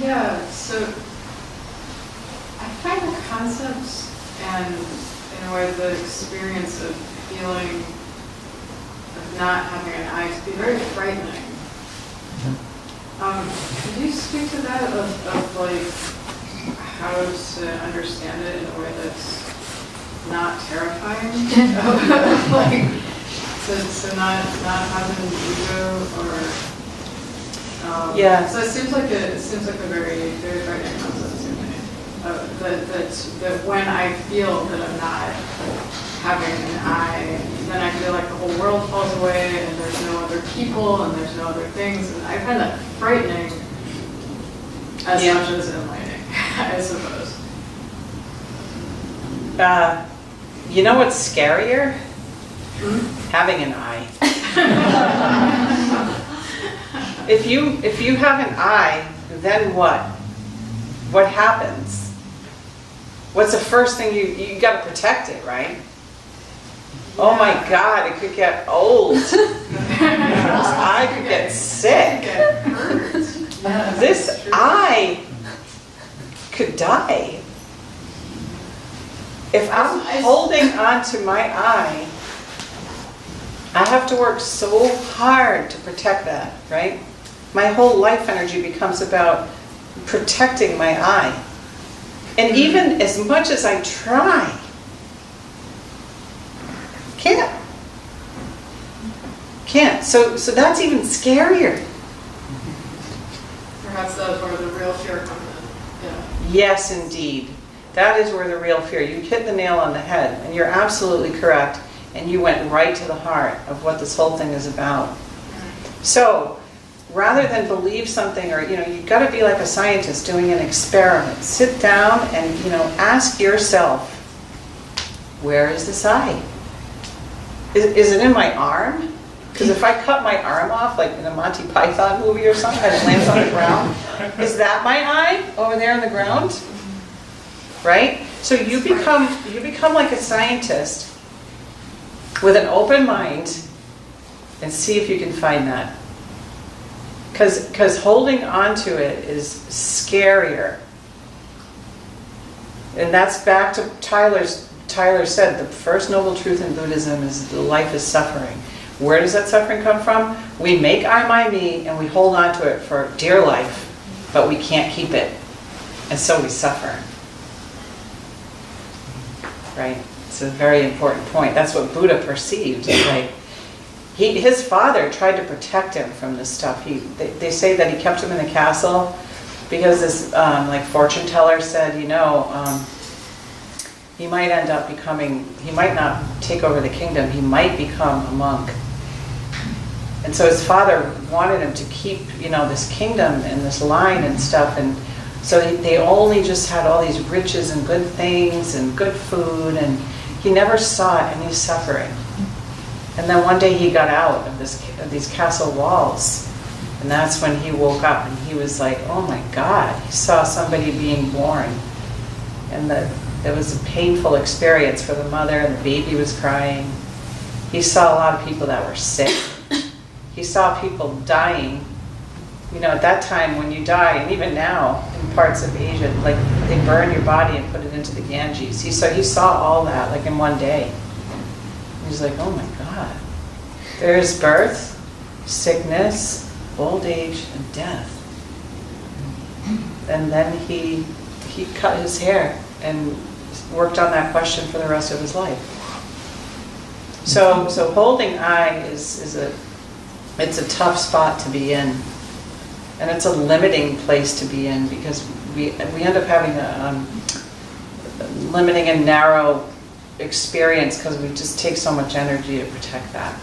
Yeah, so I find the concepts and, in a way, the experience of feeling, of not having an eye to be very frightening. Could you speak to that of like how to understand it in a way that's not terrifying? Like, so not having an ego or yeah. So it seems like a very very frightening concept to me. That when I feel that I'm not having an eye, then I feel like the whole world falls away and there's no other people and there's no other things, and I find that frightening as much as enlightening, I suppose. You know what's scarier? Having an eye. If you have an eye, then what? What happens? What's the first thing you got to protect it, right? Yeah. Oh my God, it could get old. I could get sick. This eye could die. If I'm holding on to my eye, I have to work so hard to protect that, right? My whole life energy becomes about protecting my eye. And even as much as I try, can't. So that's even scarier. Perhaps that's where the real fear comes in. Yeah. Yes, indeed. That is where the real fear. You hit the nail on the head, and you're absolutely correct. And you went right to the heart of what this whole thing is about. So, rather than believe something, or you've got to be like a scientist doing an experiment. Sit down and ask yourself, where is this eye? Is it in my arm? Because if I cut my arm off, like in a Monty Python movie or something, and it lands on the ground, is that my eye over there on the ground? Right? So you become like a scientist with an open mind and see if you can find that. Because holding on to it is scarier. And that's back to Tyler said, the first noble truth in Buddhism is that life is suffering. Where does that suffering come from? We make I, my, me, and we hold on to it for dear life, but we can't keep it. And so we suffer. Right? It's a very important point. That's what Buddha perceived. Like, his father tried to protect him from this stuff. They say that he kept him in the castle because this fortune teller said, he might end up he might not take over the kingdom, he might become a monk. And so his father wanted him to keep, this kingdom and this line and stuff. And so they only just had all these riches and good things and good food, and he never saw any suffering. And then one day he got out of these castle walls, and that's when he woke up and he was like, oh my God, he saw somebody being born. And it was a painful experience for the mother, and the baby was crying. He saw a lot of people that were sick. He saw people dying. At that time when you die, and even now in parts of Asia, like they burn your body and put it into the Ganges. He saw all that like in one day. He's like, oh my God. There's birth, sickness, old age, and death. And then he cut his hair and worked on that question for the rest of his life. So holding I is a tough spot to be in. And it's a limiting place to be in because we end up having a limiting and narrow experience because we just take so much energy to protect that.